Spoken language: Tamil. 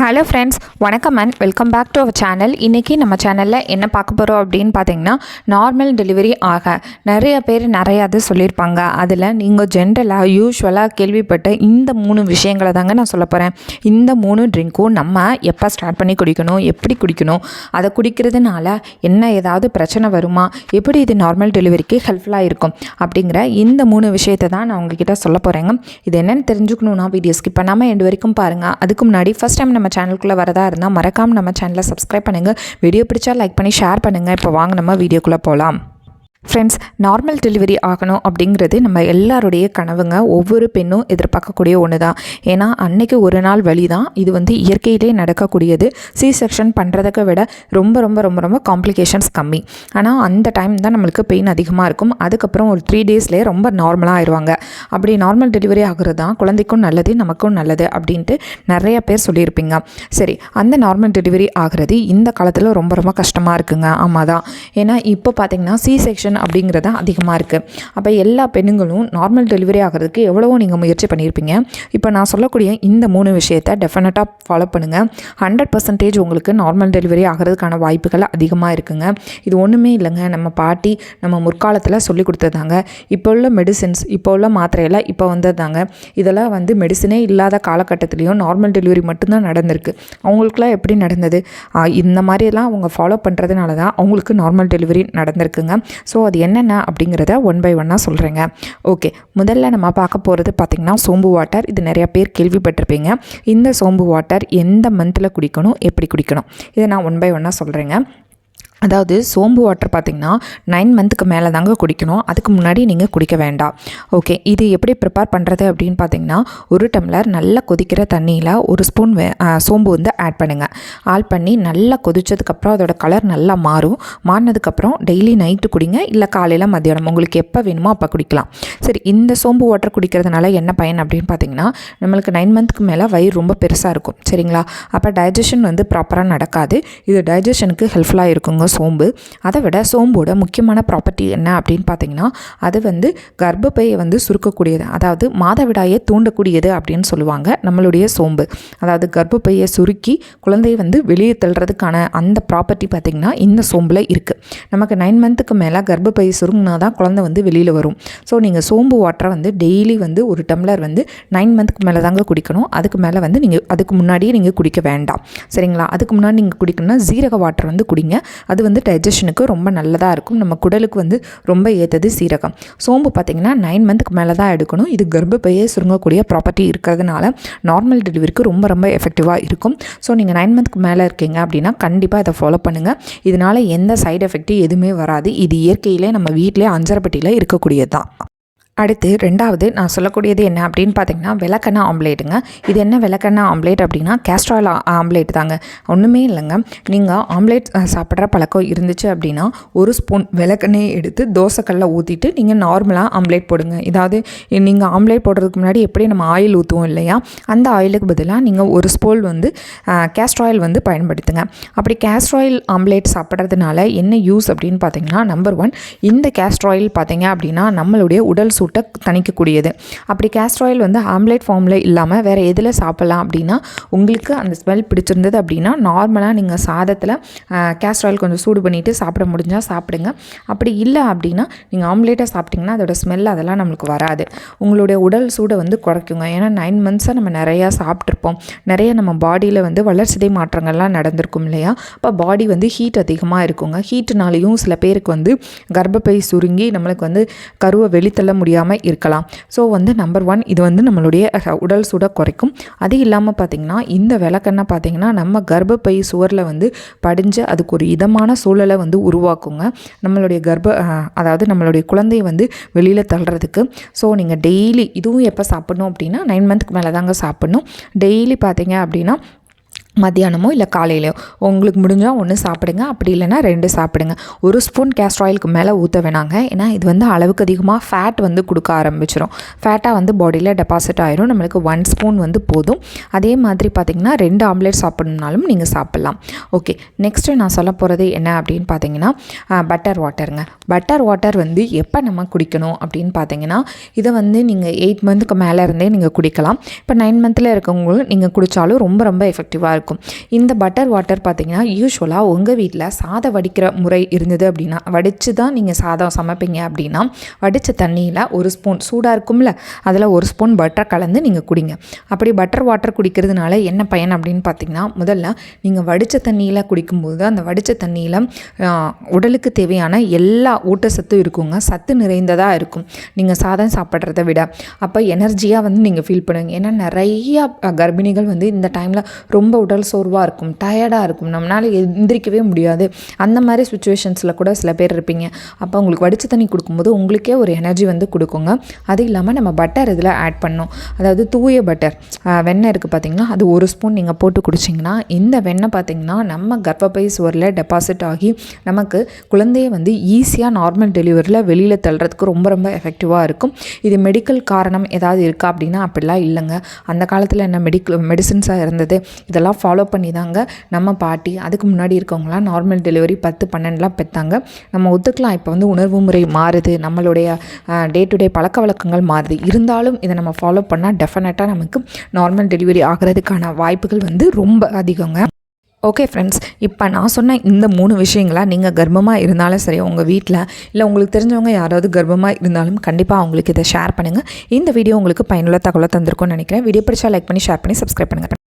ஹலோ ஃப்ரெண்ட்ஸ், வணக்கம் and welcome back to our channel. இன்றைக்கி நம்ம சேனலில் என்ன பார்க்க போகிறோம் அப்படின்னு பார்த்தீங்கன்னா, நார்மல் டெலிவரி ஆக நிறைய பேர் நிறையாது சொல்லியிருப்பாங்க. அதில் நீங்கள் ஜென்ரலாக யூஸ்வலாக கேள்விப்பட்ட இந்த 3 விஷயங்களை தாங்க நான் சொல்ல போகிறேன். இந்த 3 ட்ரிங்க்கும் நம்ம எப்போ ஸ்டார்ட் பண்ணி குடிக்கணும், எப்படி குடிக்கணும், அதை குடிக்கிறதுனால என்ன ஏதாவது பிரச்சனை வருமா, எப்படி இது நார்மல் டெலிவரிக்கு ஹெல்ப்ஃபுல்லாக இருக்கும் அப்படிங்கிற இந்த 3 விஷயத்தை தான் நான் உங்ககிட்ட சொல்ல போகிறேங்க. இது என்னென்னு தெரிஞ்சுக்கணுன்னா வீடியோ ஸ்கிப் பண்ணாமல் எண்டு வரைக்கும் பாருங்கள். அதுக்கு முன்னாடி ஃபஸ்ட் டைம் நம்ம சேனலுக்குள்ளே வரதா இருந்தால் மறக்காமல் நம்ம சேனலை சப்ஸ்கிரைப் பண்ணுங்கள். வீடியோ பிடிச்சா லைக் பண்ணி ஷேர் பண்ணுங்கள். இப்போ வாங்க நம்ம வீடியோக்குள்ளே போகலாம். ஃப்ரெண்ட்ஸ், நார்மல் டெலிவரி ஆகணும் அப்படிங்கிறது நம்ம எல்லாருடைய கனவுங்க. ஒவ்வொரு பெண்ணும் எதிர்பார்க்கக்கூடிய ஒன்று தான். ஏன்னா அன்னைக்கு ஒரு நாள் வழி தான். இது இயற்கையிலே நடக்கக்கூடியது. சி செக்ஷன் பண்ணுறதுக்கு விட ரொம்ப ரொம்ப ரொம்ப ரொம்ப காம்ப்ளிகேஷன்ஸ் கம்மி. ஆனால் அந்த டைம் தான் நம்மளுக்கு பெயின் அதிகமாக இருக்கும். அதுக்கப்புறம் ஒரு 3 டேஸ்லேயே ரொம்ப நார்மலாக ஆயிடுவாங்க. அப்படி நார்மல் டெலிவரி ஆகிறது தான் குழந்தைக்கும் நல்லது, நமக்கும் நல்லது அப்படின்ட்டு நிறைய பேர் சொல்லியிருப்பீங்க. சரி, அந்த நார்மல் டெலிவரி ஆகிறது இந்த காலத்தில் ரொம்ப ரொம்ப கஷ்டமாக இருக்குங்க. ஆமாம் தான். ஏன்னா இப்போ பார்த்திங்கன்னா சி செக்ஷன் அப்படிங்கிறது அதிகமாக இருக்குது. அப்போ எல்லா பெண்ணுங்களும் நார்மல் டெலிவரி ஆகிறதுக்கு எவ்வளவோ நீங்கள் முயற்சி பண்ணியிருப்பீங்க. இப்போ நான் சொல்லக்கூடிய இந்த 3 விஷயத்தை டெஃபினட்டாக ஃபாலோ பண்ணுங்கள். 100% உங்களுக்கு நார்மல் டெலிவரி ஆகிறதுக்கான வாய்ப்புகள் அதிகமாக இருக்குங்க. இது ஒன்றுமே இல்லைங்க, நம்ம பாட்டி நம்ம முற்காலத்தில் சொல்லி கொடுத்ததாங்க. இப்போ உள்ள மெடிசின்ஸ், இப்போ உள்ள மாத்திரையெல்லாம் இப்போ வந்ததாங்க. இதெல்லாம் மெடிசனே இல்லாத காலகட்டத்திலையும் நார்மல் டெலிவரி மட்டும்தான் நடந்திருக்கு. அவங்களுக்குலாம் எப்படி நடந்தது? இந்த மாதிரியெல்லாம் அவங்க ஃபாலோ பண்ணுறதுனால தான் அவங்களுக்கு நார்மல் டெலிவரி நடந்திருக்குங்க. ஸோ அது என்னென்ன அப்படிங்கிறத 1 by 1 சொல்கிறேங்க. ஓகே, முதல்ல நம்ம பார்க்க போகிறது பார்த்திங்கன்னா சோம்பு வாட்டர். இது நிறையா பேர் கேள்விப்பட்டிருப்பீங்க. இந்த சோம்பு வாட்டர் எந்த மந்தில் குடிக்கணும், எப்படி குடிக்கணும், இதை நான் 1 by 1 சொல்கிறேங்க. அதாவது சோம்பு வாட்டர் பார்த்திங்கன்னா 9 மந்த்துக்கு மேலே தாங்க குடிக்கணும். அதுக்கு முன்னாடி நீங்கள் குடிக்க வேண்டாம். ஓகே, இது எப்படி ப்ரிப்பேர் பண்ணுறது அப்படின்னு பார்த்திங்கன்னா, 1 டம்ளர் நல்லா கொதிக்கிற தண்ணியில் 1 ஸ்பூன் சோம்பு ஆட் பண்ணுங்கள். ஆட் பண்ணி நல்லா கொதிச்சதுக்கப்புறம் அதோட கலர் நல்லா மாறினதுக்கப்புறம் டெய்லி நைட்டு குடிங்க, இல்லை காலையில் மத்தியானம் உங்களுக்கு எப்போ வேணுமோ அப்போ குடிக்கலாம். சரி, இந்த சோம்பு வாட்டர் குடிக்கிறதுனால என்ன பயன் அப்படின்னு பார்த்திங்கன்னா, நம்மளுக்கு 9 மந்த்துக்கு மேலே வயிறு ரொம்ப பெருசாக இருக்கும். சரிங்களா? அப்போ டைஜஷன் ப்ராப்பராக நடக்காது. இது டைஜஷனுக்கு ஹெல்ப்ஃபுல்லாக இருக்குங்க சோம்பு. அதை விட சோம்போட முக்கியமான ப்ராப்பர்ட்டி என்ன அப்படின்னு பார்த்தீங்கன்னா, அது கர்ப்பப்பையை சுருக்கக்கூடியது, அதாவது மாதவிடாயை தூண்டக்கூடியது அப்படின்னு சொல்லுவாங்க நம்மளுடைய சோம்பு. அதாவது கர்ப்பப்பையை சுருக்கி குழந்தையை வெளியே தள்ளுறதுக்கான அந்த ப்ராப்பர்ட்டி பார்த்திங்கன்னா இந்த சோம்பில் இருக்குது. நமக்கு 9 மந்த்துக்கு மேலே கர்ப்பப்பையை சுருங்கினா தான் குழந்தை வெளியில் வரும். ஸோ நீங்கள் சோம்பு வாட்டரை டெய்லி 1 டம்ளர் 9 மந்த்துக்கு மேலே தாங்க குடிக்கணும். அதுக்கு மேலே நீங்கள் அதுக்கு முன்னாடியே நீங்கள் குடிக்க வேண்டாம். சரிங்களா? அதுக்கு முன்னாடி நீங்கள் குடிக்கணும்னா ஜீரக வாட்டர் குடிங்க. அது டைஜஷனுக்கு ரொம்ப நல்லதாக இருக்கும். நம்ம குடலுக்கு ரொம்ப ஏற்றது சீரகம். சோம்பு பார்த்திங்கன்னா 9 மந்த்துக்கு மேலே தான் எடுக்கணும். இது கர்ப்பப்பையை சுருங்கக்கூடிய ப்ராப்பர்ட்டி இருக்கிறதுனால நார்மல் டெலிவரிக்கு ரொம்ப ரொம்ப எஃபெக்டிவாக இருக்கும். ஸோ நீங்கள் 9 மந்த்துக்கு மேலே இருக்கீங்க அப்படின்னா கண்டிப்பாக இதை ஃபாலோ பண்ணுங்கள். இதனால் எந்த சைடு எஃபெக்ட்டும் எதுவுமே வராது. இது இயற்கையிலே நம்ம வீட்டிலே அஞ்சரைப்பட்டியில் இருக்கக்கூடியது தான். அடுத்து 2வது நான் சொல்லக்கூடியது என்ன அப்படின்னு பார்த்தீங்கன்னா, விளக்கெண்ணெய் ஆம்லேட்டுங்க. இது என்ன விளக்கெண்ணெய் ஆம்லேட் அப்படின்னா, கேஸ்ட்ராயில் ஆம்லேட் தாங்க. ஒன்றுமே இல்லைங்க. நீங்கள் ஆம்லேட் சாப்பிட்ற பழக்கம் இருந்துச்சு அப்படின்னா 1 ஸ்பூன் விளக்கெண்ணெயை எடுத்து தோசைக்கல்ல ஊற்றிட்டு நீங்கள் நார்மலாக ஆம்லேட் போடுங்க. இதாவது நீங்கள் ஆம்லேட் போடுறதுக்கு முன்னாடி எப்படி நம்ம ஆயில் ஊற்றுவோம் இல்லையா, அந்த ஆயிலுக்கு பதிலாக நீங்கள் 1 ஸ்பூன் கேஸ்ட்ர் ஆயில் பயன்படுத்துங்க. அப்படி கேஸ்ட்ர் ஆயில் ஆம்லேட் சாப்பிட்றதுனால என்ன யூஸ் அப்படின்னு பார்த்தீங்கன்னா, நம்பர் 1, இந்த கேஸ்ட்ர் ஆயில் பார்த்தீங்க அப்படின்னா நம்மளுடைய உடல் தணிக்கக்கூடியது. அப்படி கேஸ்ட்ர் ஆயில் ஆம்லேட் ஃபார்மில் இல்லாமல் வேறு எதில் சாப்பிட்லாம் அப்படின்னா, உங்களுக்கு அந்த ஸ்மெல் பிடிச்சிருந்தது அப்படின்னா நார்மலாக நீங்கள் சாதத்தில் கேஸ்ட்ர் ஆயில் கொஞ்சம் சூடு பண்ணிவிட்டு சாப்பிட முடிஞ்சால் சாப்பிடுங்க. அப்படி இல்லை அப்படின்னா நீங்கள் ஆம்லேட்டை சாப்பிட்டிங்கன்னா அதோட ஸ்மெல் அதெல்லாம் நம்மளுக்கு வராது. உங்களுடைய உடல் சூடை குறைக்குங்க. ஏன்னா 9 மந்த்ஸாக நம்ம நிறையா சாப்பிட்ருப்போம். நிறைய நம்ம பாடியில் வளர்சிதை மாற்றங்கள்லாம் நடந்திருக்கும் இல்லையா. அப்போ பாடி ஹீட் அதிகமாக இருக்குங்க. ஹீட்டுனாலேயும் சில பேருக்கு கர்ப்பப்பை சுருங்கி நம்மளுக்கு கருவை வெளித்தள்ள முடியாமல் இருக்கலாம். ஸோ நம்பர் 1, இது நம்மளுடைய உடல் சூடை குறைக்கும். அது இல்லாமல் பார்த்திங்கன்னா, இந்த விளக்கெண்ணெய் பார்த்திங்கன்னா நம்ம கர்ப்பப்பை சுவரில் படிஞ்சு அதுக்கு ஒரு இதமான சூழலை உருவாக்குங்க. நம்மளுடைய அதாவது நம்மளுடைய குழந்தையை வெளியில் தள்ளுறதுக்கு. ஸோ நீங்கள் டெய்லி இதுவும் எப்போ சாப்பிட்ணும் அப்படின்னா 9 மந்த்துக்கு மேலே தாங்க சாப்பிட்ணும். டெய்லி பார்த்திங்க அப்படின்னா மத்தியானமோ இல்லை காலையிலையோ உங்களுக்கு முடிஞ்சால் 1 சாப்பிடுங்க, அப்படி இல்லைன்னா 2 சாப்பிடுங்க. 1 ஸ்பூன் கேஸ்ட்ர் ஆயிலுக்கு மேலே ஊற்ற வேணாங்க. ஏன்னா இது அளவுக்கு அதிகமாக ஃபேட் கொடுக்க ஆரம்பிச்சிடும். ஃபேட்டாக பாடியில் டெபாசிட் ஆயிரும். நம்மளுக்கு 1 ஸ்பூன் போதும். அதே மாதிரி பார்த்திங்கன்னா 2 ஆம்லேட் சாப்பிட்ணுனாலும் நீங்கள் சாப்பிட்லாம். ஓகே, நெக்ஸ்ட்டு நான் சொல்ல போகிறது என்ன அப்படின்னு பார்த்தீங்கன்னா, பட்டர் வாட்டருங்க. பட்டர் வாட்டர் எப்போ நம்ம குடிக்கணும் அப்படின்னு பார்த்தீங்கன்னா, இதை நீங்கள் 8 மந்த்துக்கு மேலே இருந்தே நீங்கள் குடிக்கலாம். இப்போ 9 மந்த்தில் இருக்கவங்களும் நீங்கள் குடித்தாலும் ரொம்ப ரொம்ப எஃபெக்டிவாக இருக்கும். இருக்கும். இந்த பட்டர் வாட்டர் பார்த்திங்கன்னா யூஸ்வலாக உங்கள் வீட்டில் சாதம் வடிக்கிற முறை இருந்தது அப்படின்னா, வடித்து தான் நீங்கள் சாதம் சமைப்பீங்க அப்படின்னா, வடித்த தண்ணியில் ஒரு ஸ்பூன் சூடாக இருக்கும்ல, அதில் ஒரு ஸ்பூன் பட்டர் கலந்து நீங்கள் குடிங்க. அப்படி பட்டர் வாட்டர் குடிக்கிறதுனால என்ன பயன் அப்படின்னு பார்த்திங்கன்னா, முதல்ல நீங்கள் வடித்த தண்ணியில் குடிக்கும்போது அந்த வடித்த தண்ணியில் உடலுக்கு தேவையான எல்லா ஊட்டச்சத்தும் இருக்குங்க, சத்து நிறைந்ததாக இருக்கும் நீங்கள் சாதம் சாப்பிட்றத விட. அப்போ எனர்ஜியாக வந்து நீங்கள் ஃபீல் பண்ணுவீங்க. ஏன்னா நிறையா கர்ப்பிணிகள் வந்து இந்த டைமில் ரொம்ப உடல் சோர்வாக இருக்கும், டயர்டாக இருக்கும், நம்மளால் எந்திரிக்கவே முடியாது. அந்த மாதிரி சுச்சுவேஷன்ஸில் கூட சில பேர் இருப்பீங்க. அப்போ உங்களுக்கு வடித்த தண்ணி கொடுக்கும்போது உங்களுக்கே ஒரு எனர்ஜி வந்து கொடுக்குங்க. அது இல்லாமல் நம்ம பட்டர் இதில் ஆட் பண்ணோம், அதாவது தூய பட்டர் வெண்ணெய் இருக்குது பார்த்திங்கன்னா, அது ஒரு ஸ்பூன் நீங்கள் போட்டு குடிச்சிங்கன்னா இந்த வெண்ணெய் பார்த்திங்கன்னா நம்ம கர்ப்பப்பை சுவரில் டெபாசிட் ஆகி நமக்கு குழந்தையை வந்து ஈஸியாக நார்மல் டெலிவரியில் வெளியில் தள்ளுறதுக்கு ரொம்ப ரொம்ப எஃபெக்டிவாக இருக்கும். இது மெடிக்கல் காரணம் ஏதாவது இருக்கா அப்படின்னா அப்படிலாம் இல்லைங்க. அந்த காலத்தில் என்ன மெடிசின்ஸாக இருந்தது, இதெல்லாம் ஃபாலோ பண்ணி தாங்க நம்ம பாட்டி அதுக்கு முன்னாடி இருக்கவங்களாம் நார்மல் டெலிவரி 10-12 பெற்றாங்க. நம்ம ஒத்துக்கலாம், இப்போ வந்து உணர்வு முறை மாறுது, நம்மளுடைய டே டு டே பழக்க வழக்கங்கள் மாறுது. இருந்தாலும் இதை நம்ம ஃபாலோ பண்ணால் டெஃபினட்டாக நமக்கு நார்மல் டெலிவரி ஆகிறதுக்கான வாய்ப்புகள் வந்து ரொம்ப அதிகங்க. ஓகே ஃப்ரெண்ட்ஸ், இப்போ நான் சொன்ன இந்த 3 விஷயங்களா நீங்கள் கர்ப்பமாக இருந்தாலும் சரி, உங்கள் வீட்டில் இல்லை உங்களுக்கு தெரிஞ்சவங்க யாராவது கர்ப்பமாக இருந்தாலும் கண்டிப்பாக அவங்களுக்கு இதை ஷேர் பண்ணுங்கள். இந்த வீடியோ உங்களுக்கு பயனுள்ள தகவலை தந்திருக்கும்னு நினைக்கிறேன். வீடியோ பிடிச்சா லைக் பண்ணி ஷேர் பண்ணி சப்ஸ்கிரைப் பண்ணுங்கள்.